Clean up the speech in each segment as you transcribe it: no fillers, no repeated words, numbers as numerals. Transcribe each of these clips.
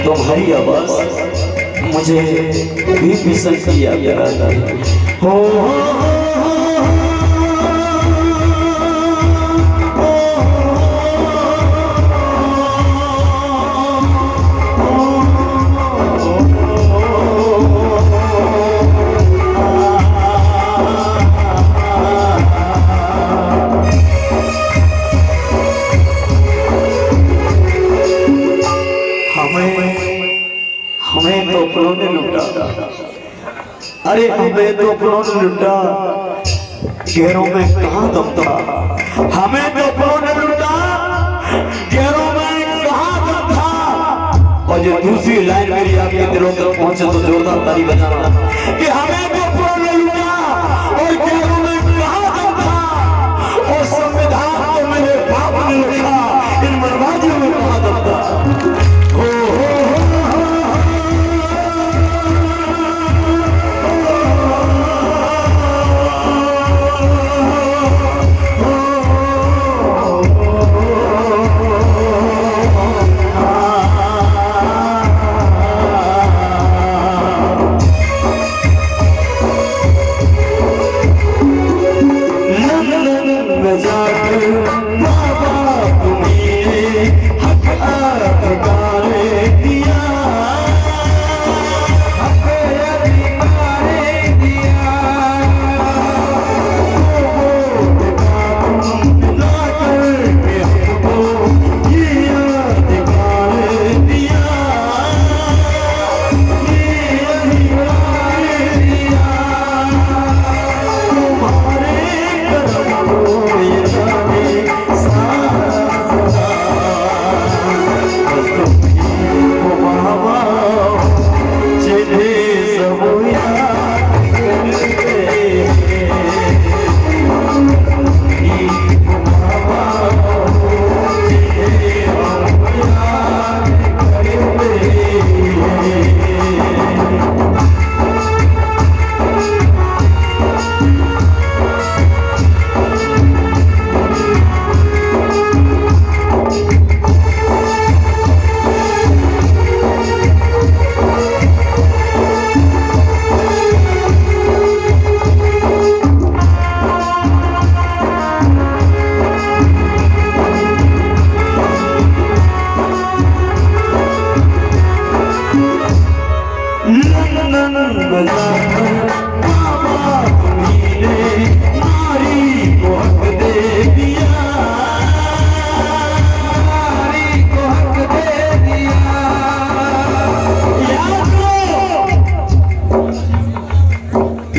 तुम्हारी आवाज मुझे भी फिसल की याद हो। हमें तो अपनों ने लूटा, अरे हमें तो अपनों ने लूटा, गैरों में कहाँ दम था। हमें तो अपनों ने लूटा, गैरों में कहाँ दम था। और जो दूसरी लाइन मेरी आपके दिलों तक पहुंचे तो जोरदार ताली बजाना कि हमें तो अपनों ने लूटा और गैरों में कहाँ दम था। और संविधान को मेरे बाप ने लिखा, इन बर्बादियों में कहाँ दम था।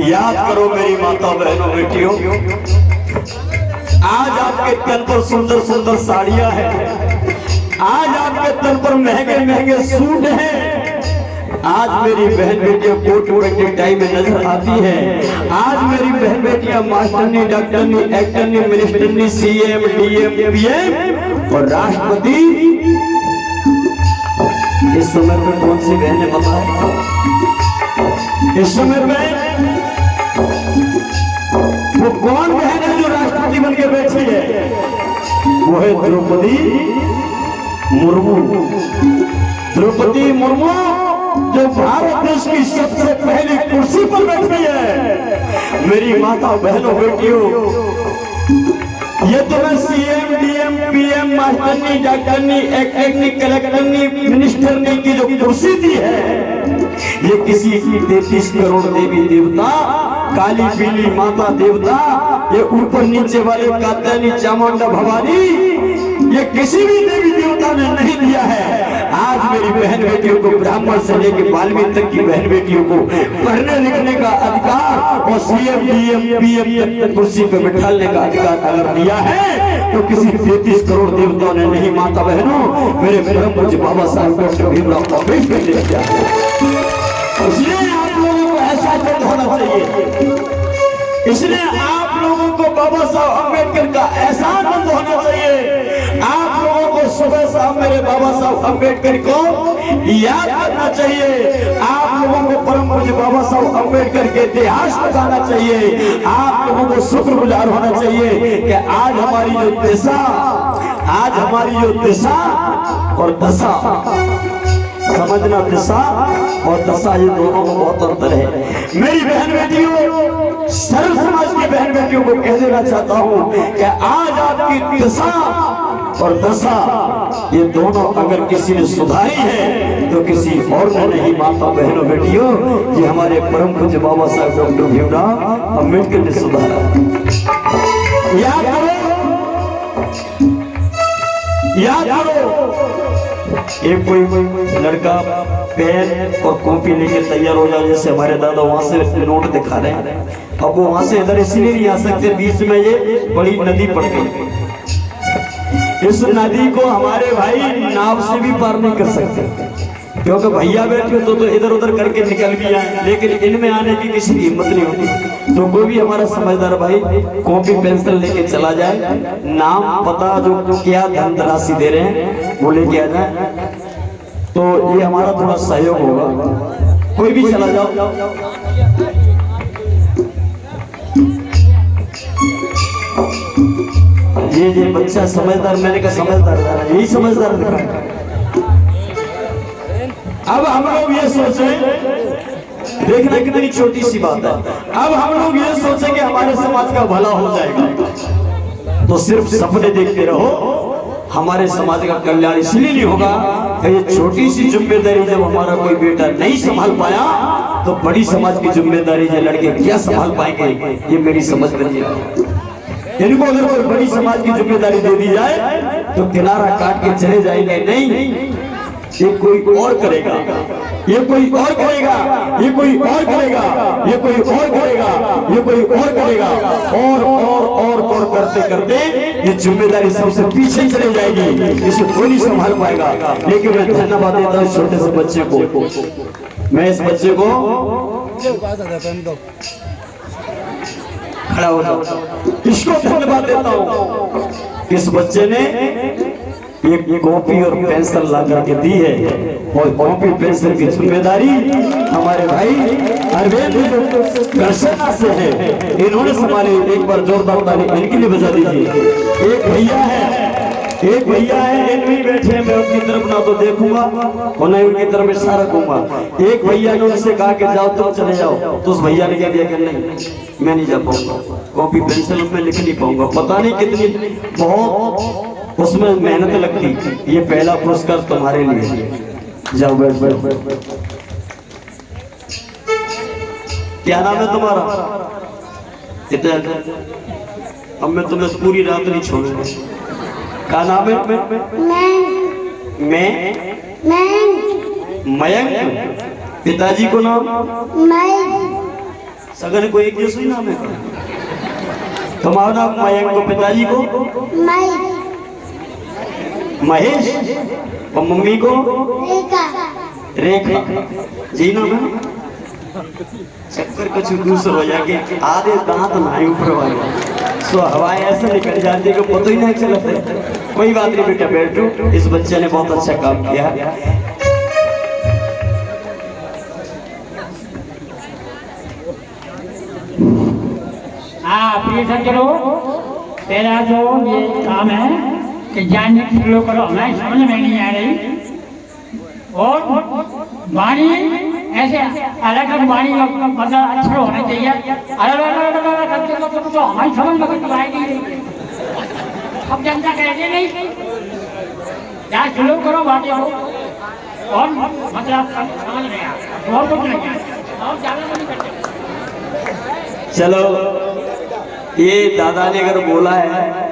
याद करो मेरी माता बहनों बेटियों, आज आपके तन पर सुंदर सुंदर साड़ियां हैं, आज आपके तन पर महंगे महंगे सूट हैं। आज मेरी बहन बेटियां कोट पहनने टाइम में नजर आती है। आज मेरी बहन बेटियां मास्टरनी, डॉक्टरनी, एक्टरनी, मिनिस्टरनी, सीएम, डीएम, पीएम और राष्ट्रपति। इस समय में कौन सी बहन है बताओ? इस समय में वो कौन बहन है जो राष्ट्रपति बन के बैठी है? वो है द्रौपदी मुर्मू। द्रौपदी मुर्मू जो भारत देश की सबसे पहली कुर्सी पर बैठी है। मेरी माता बहनों बेटियों, ये तो मैं सीएम, डीएम, पीएम, मास्टरनी, डॉक्टरनी, एक्टरनी, कलेक्टरनी, मिनिस्टरनी की जो कुर्सी दी है, ये किसी की 33 करोड़ देवी देवता, काली पीली माता देवता, ये ऊपर नीचे वाले कात्यायनी, चामुंडा, भवानी, ये किसी भी देवी देवता ने नहीं दिया है। आज मेरी बहन बेटियों को, ब्राह्मण से लेकर बाल्मीकि तक की बहन बेटियों को पढ़ने लिखने का अधिकार और सीएम, डीएम, पीएम तक कुर्सी पे बिठाने का अधिकार अगर दिया है तो किसी 33 करोड़ देवताओं ने नहीं। माता बहनों, मेरे परम पूज्य बाबा साहब डॉक्टर भीमराव अम्बेडकर ने किया। इसलिए आप लोगों को ऐसा नहीं होना चाहिए। इसलिए आप लोगों को बाबा साहब अम्बेडकर का एहसास होना चाहिए। आप लोगों को सुबह शाम मेरे बाबा साहब अम्बेडकर को याद करना चाहिए। आप लोगों को परम पूज्य बाबा साहब अम्बेडकर के इतिहास को जानना चाहिए। आप लोगों को शुक्रगुजार होना चाहिए कि आज हमारी जो दिशा, आज हमारी जो दिशा और दशा समझना दिशा और दशा, ये दोनों में बहुत अंतर है। मेरी बहन बेटियों, सर्व समाज की बहन बेटियों को कह देना चाहता हूँ कि आज आपकी दिशा और दशा ये दोनों अगर किसी ने सुधारी है तो किसी और ने नहीं। माता बहनों बेटियों, ये हमारे परम पूज्य बाबा साहब डॉक्टर भीमराव अम्बेडकर ने सुधारा। याद करो, एक कोई लड़का पेन और कॉपी लेके तैयार हो जाए, जैसे हमारे दादा वहां से नोट दिखा रहे हैं, अब वो वहां से इधर इसलिए नहीं आ सकते, बीच में ये बड़ी नदी पड़ गई। इस नदी को हमारे भाई नाव से भी पार नहीं कर सकते, क्योंकि भैया बैठे तो इधर उधर करके निकल भी आए, लेकिन इनमें आने की किसी की हिम्मत नहीं होती। तो कोई भी हमारा समझदार भाई कॉपी पेंसिल लेके चला जाए, नाम पता जो क्या धनराशि दे रहे हैं वो लेके आ जाए, तो ये हमारा थोड़ा सहयोग होगा। कोई भी चला जाओ। ये बच्चा समझदार, मैंने कहा समझदार, यही समझदार दिखा। अब हम लोग ये सोचे, देखना कितनी छोटी सी बात है, अब हम लोग ये सोचे कि हमारे समाज का भला हो जाएगा, तो सिर्फ सपने देखते रहो, हमारे समाज का कल्याण इसलिए नहीं होगा कि ये छोटी सी जिम्मेदारी जब हमारा कोई बेटा नहीं संभाल पाया, तो बड़ी समाज की जिम्मेदारी जो लड़के क्या संभाल पाएंगे, ये मेरी समझ में नहीं आई। इनको अगर कोई बड़ी समाज की जिम्मेदारी दे दी जाए तो किनारा काट के चले जाएंगे, नहीं ये कोई और करेगा, ये कोई और करेगा, ये कोई और करेगा, ये कोई और करेगा, ये कोई और करेगा, और करते करते ये जिम्मेदारी सबसे पीछे चले जाएगी, इसे कोई नहीं संभाल पाएगा। लेकिन मैं धन्यवाद देता हूँ छोटे से बच्चे को, मैं इस बच्चे को खड़ा हो जाओ, इसको धन्यवाद देता हूँ। इस बच्चे ने एक कॉपी और पेंसिल ला करके दी है, और कॉपी पेंसिल की जिम्मेदारी हमारे भाई अरविंद करसना से है, इन्होंने संभाली। एक बार जोरदार ताली इनके लिए बजा दीजिए। एक भैया है, एक भैया है, इन भी बैठे हैं, मैं उनकी तरफ ना तो देखूंगा और ना उनकी तरफ इशारा करूंगा। एक भैया ने उनसे कहा कि जाओ तुम चले जाओ, तो उस भैया ने कह दिया कि नहीं मैं नहीं जा पाऊंगा, कॉपी पेंसिल में लिख नहीं पाऊंगा। पता नहीं कितनी बहुत उसमें मेहनत लगती। ये पहला पुरस्कार तुम्हारे लिए, जाओ बैठ बैठ बैठ। क्या नाम है तुम्हारा? अब मैं तुम्हें पूरी रात नहीं छोड़ूंगा। क्या नाम है? मयंक। पिताजी को नाम? सगन को एक जैसा ही नाम है। तुम्हारा नाम मयंक को, पिताजी को महेश, और मम्मी को रेखा। जी नाम है? चक्कर कुछ दूसरा हो जाके आधे दांत नाई ऊपर वाले, सो हवाएं ऐसे निकल जाती कि पता ही नहीं चलता। कोई बात नहीं बेटा, बैठो। इस बच्चे ने बहुत अच्छा काम किया। प्रिय सज्जनों, तेरा जो ये काम है कि जानने की शुरू करो, हमें समझ में नहीं आ रही, और वाणी ऐसे अलग अलग वाणी मतलब अक्षर होने चाहिए। अलग अलग करके तो हमारी समझ में कुछ आएगी। अब जनता कहते नहीं, क्या शुरू करो बातें हो, और मतलब समझ में आ, और कुछ नहीं है, और ज़्यादा नहीं करते। चलो, ये दादा ने अगर बोला है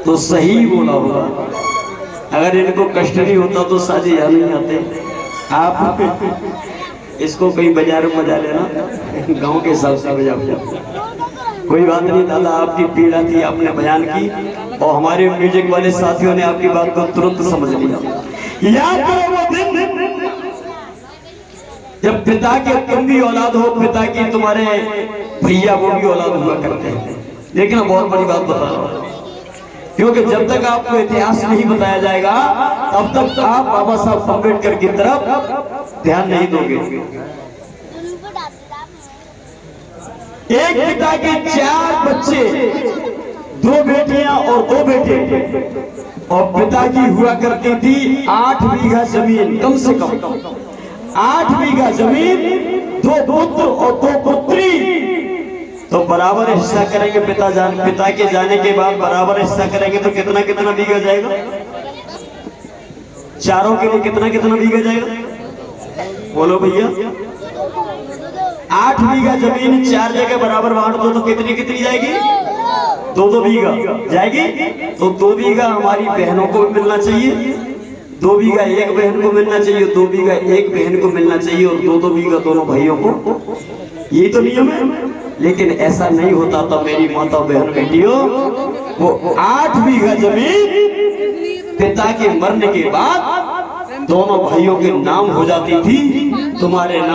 तो सही बोला होगा। अगर इनको कष्ट नहीं होता तो साजे यहाँ नहीं आते। आप इसको कहीं बाजार में बजा लेना, गांव के हिसाब से बजा बजा। कोई बात नहीं दादा, आपकी पीड़ा थी, आपने बयान की, और हमारे म्यूजिक वाले साथियों ने आपकी बात को तुरंत समझ लिया। याद करो वो दिन जब पिता के तुम भी औलाद हो, पिता की तुम्हारे भैया वो भी औलाद हुआ करते हैं। लेकिन बहुत बड़ी बात बता रहा हूं, क्योंकि जब तक आपको इतिहास नहीं बताया जाएगा तब तक आप बाबा साहब अम्बेडकर की तरफ ध्यान नहीं दोगे। एक पिता के 4 बच्चे, 2 बेटियां और 2 बेटे, और पिता की हुआ करती थी 8 बीघा जमीन, कम से कम 8 बीघा जमीन, 2 पुत्र और 2 पुत्री। तो बराबर हिस्सा करेंगे, पिता के जाने के बाद बराबर हिस्सा करेंगे तो कितना कितना बीघा जाएगा? चारों के लिए कितना कितना बीघा जाएगा? बोलो भैया। 8 बीघा जमीन 4 जगह बराबर बांट दो तो कितनी कितनी जाएगी? 2 बीघा जाएगी। तो 2 बीघा हमारी बहनों को भी मिलना चाहिए, 2 बीघा एक बहन को मिलना चाहिए, 2 बीघा एक बहन को मिलना चाहिए, और 2 बीघा दोनों भाइयों को। यही तो नियम है। लेकिन ऐसा नहीं होता था मेरी माता बहन बेटियों। वो 8 बीघा जमीन पिता के मरने के बाद दोनों भाइयों के नाम हो जाती थी, तुम्हारे नाम